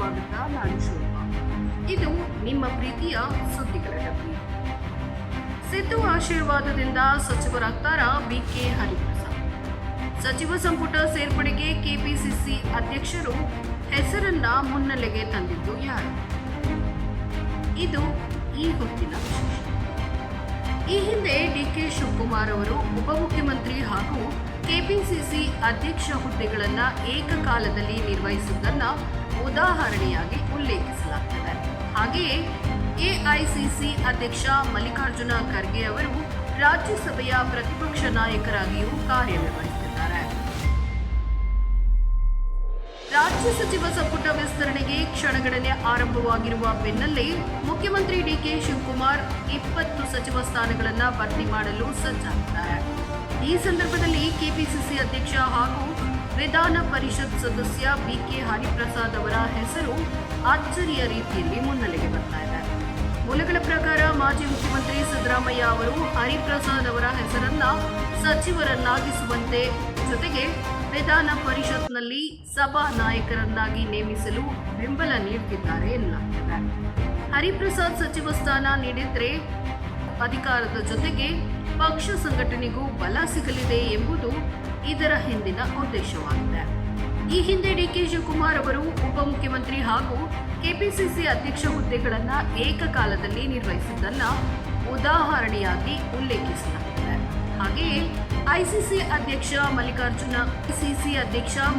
ಸ್ವಾಗತ. ನಾನು ಶೋಭಾ. ಇದು ನಿಮ್ಮ ಪ್ರೀತಿಯ ಸುದ್ದಿಗಳ ಡಬ್ಬಿ. ಸಿದ್ದು ಆಶೀರ್ವಾದದಿಂದ ಸಚಿವರಾಗ್ತಾರ ಬಿಕೆ ಹರಿಪ್ರಸಾದ್. ಸಚಿವ ಸಂಪುಟ ಸೇರ್ಪಡೆಗೆ ಕೆಪಿಸಿಸಿ ಅಧ್ಯಕ್ಷರು ಹೆಸರನ್ನ ಮುನ್ನೆಲೆಗೆ ತಂದಿದ್ದು ಯಾರು? ಇದು ಈ ಹೊತ್ತಿನ ವಿಶೇಷ. ಈ ಹಿಂದೆ ಡಿಕೆ ಶಿವಕುಮಾರ್ ಅವರು ಉಪಮುಖ್ಯಮಂತ್ರಿ ಹಾಗೂ ಕೆಪಿಸಿಸಿ ಅಧ್ಯಕ್ಷ ಹುದ್ದೆಗಳನ್ನ ಏಕಕಾಲದಲ್ಲಿ ನಿರ್ವಹಿಸುವುದನ್ನು ಉದಾಹರಣೆಯಾಗಿ ಉಲ್ಲೇಖಿಸಲಾಗುತ್ತದೆ. ಹಾಗೆಯೇ ಎಐಸಿಸಿ ಅಧ್ಯಕ್ಷ ಮಲ್ಲಿಕಾರ್ಜುನ ಖರ್ಗೆ ಅವರು ರಾಜ್ಯಸಭೆಯ ಪ್ರತಿಪಕ್ಷ ನಾಯಕರಾಗಿಯೂ ಕಾರ್ಯನಿರ್ವಹಿಸುತ್ತಿದ್ದಾರೆ. ರಾಜ್ಯ ಸಚಿವ ಸಂಪುಟ ವಿಸ್ತರಣೆಗೆ ಕ್ಷಣಗಣನೆ ಆರಂಭವಾಗಿರುವ ಬೆನ್ನಲ್ಲೇ ಮುಖ್ಯಮಂತ್ರಿ ಡಿಕೆ ಶಿವಕುಮಾರ್ 20 ಸಚಿವ ಸ್ಥಾನಗಳನ್ನು ಭರ್ತಿ ಮಾಡಲು ಸಜ್ಜಾಗಿದ್ದಾರೆ. ಈ ಸಂದರ್ಭದಲ್ಲಿ ಕೆಪಿಸಿಸಿ ಅಧ್ಯಕ್ಷ ಹಾಗೂ ವಿಧಾನ ಪರಿಷತ್ ಸದಸ್ಯ ಬಿಕೆ ಹರಿಪ್ರಸಾದ್ ಅವರ ಹೆಸರು ಅಚ್ಚರಿಯ ರೀತಿಯಲ್ಲಿ ಮುನ್ನೆಲೆಗೆ ಬರ್ತಾ ಇದೆ. ಮೂಲಗಳ ಪ್ರಕಾರ ಮಾಜಿ ಮುಖ್ಯಮಂತ್ರಿ ಸಿದ್ದರಾಮಯ್ಯ ಅವರು ಹರಿಪ್ರಸಾದ್ ಅವರ ಹೆಸರನ್ನ ಸಚಿವರನ್ನಾಗಿಸುವಂತೆ, ಜೊತೆಗೆ ವಿಧಾನ ಪರಿಷತ್ನಲ್ಲಿ ಸಭಾ ನಾಯಕರನ್ನಾಗಿ ನೇಮಿಸಲು ಬೆಂಬಲ ನೀಡುತ್ತಿದ್ದಾರೆ ಎನ್ನಲಾಗಿದೆ. ಹರಿಪ್ರಸಾದ್ ಸಚಿವ ಸ್ಥಾನ ನೀಡಿದ್ರೆ ಅಧಿಕಾರದ ಜೊತೆಗೆ ಪಕ್ಷ ಸಂಘಟನೆಗೂ ಬಲ ಸಿಗಲಿದೆ ಎಂಬುದು ಇದರ ಹಿಂದಿನ ಉದ್ದೇಶವಾಗಿದೆ. ಈ ಹಿಂದೆ ಡಿಕೆ ಶಿವಕುಮಾರ್ ಅವರು ಉಪಮುಖ್ಯಮಂತ್ರಿ ಹಾಗೂ ಕೆಪಿಸಿಸಿ ಅಧ್ಯಕ್ಷ ಹುದ್ದೆಗಳನ್ನು ಏಕಕಾಲದಲ್ಲಿ ನಿರ್ವಹಿಸಿದ್ದನ್ನ ಉದಾಹರಣೆಯಾಗಿ ಉಲ್ಲೇಖಿಸಲಾಗಿದೆ. ಹಾಗೆಯೇ ಐಸಿಸಿ ಅಧ್ಯಕ್ಷ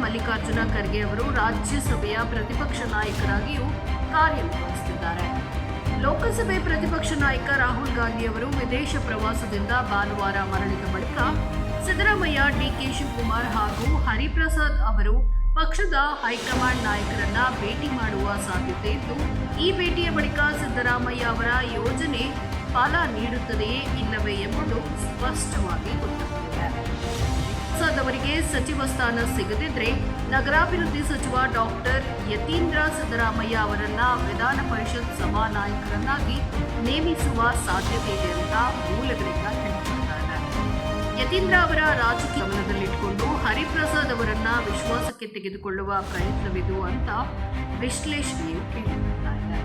ಮಲ್ಲಿಕಾರ್ಜುನ ಖರ್ಗೆ ಅವರು ರಾಜ್ಯಸಭೆಯ ಪ್ರತಿಪಕ್ಷ ನಾಯಕರಾಗಿಯೂ ಕಾರ್ಯನಿರ್ವಹಿಸುತ್ತಿದ್ದಾರೆ. ಲೋಕಸಭೆ ಪ್ರತಿಪಕ್ಷ ನಾಯಕ ರಾಹುಲ್ ಗಾಂಧಿ ಅವರು ವಿದೇಶ ಪ್ರವಾಸದಿಂದ ಭಾನುವಾರ ಮರಳಿದ ಬಳಿಕ ಸಿದ್ದರಾಮಯ್ಯ, ಡಿಕೆ ಶಿವಕುಮಾರ್ ಹಾಗೂ ಹರಿಪ್ರಸಾದ್ ಅವರು ಪಕ್ಷದ ಹೈಕಮಾಂಡ್ ನಾಯಕರನ್ನ ಭೇಟಿ ಮಾಡುವ ಸಾಧ್ಯತೆ ಇದ್ದು, ಈ ಭೇಟಿಯ ಬಳಿಕ ಸಿದ್ದರಾಮಯ್ಯ ಅವರ ಯೋಜನೆ ಫಲ ನೀಡುತ್ತದೆಯೇ ಇಲ್ಲವೇ ಎಂಬುದು ಸ್ಪಷ್ಟವಾಗಿ ಗೊತ್ತಾಗುತ್ತಿದೆ. ಪ್ರಸಾದ್ ಅವರಿಗೆ ಸಚಿವ ಸ್ಥಾನ ಸಿಗದಿದ್ರೆ ನಗರಾಭಿವೃದ್ಧಿ ಸಚಿವ ಡಾಕ್ಟರ್ ಯತೀಂದ್ರ ಸಿದ್ದರಾಮಯ್ಯ ಅವರನ್ನ ವಿಧಾನ ಪರಿಷತ್ ಸಭಾ ನಾಯಕರನ್ನಾಗಿ ನೇಮಿಸುವ ಸಾಧ್ಯತೆ ಇದೆ ಅಂತ ಮೂಲಗಳಿಂದ ತಿಳಿದುಬರುತ್ತಾರೆ. ಯತೀಂದ್ರ ಅವರ ರಾಜಕೀಯ ಗಮನದಲ್ಲಿಟ್ಟುಕೊಂಡು ಹರಿಪ್ರಸಾದ್ ಅವರನ್ನ ವಿಶ್ವಾಸಕ್ಕೆ ತೆಗೆದುಕೊಳ್ಳುವ ಪ್ರಯತ್ನವಿದು ಅಂತ ವಿಶ್ಲೇಷಣೆಯು ಕೇಳಿಬರುತ್ತಾ ಇದೆ.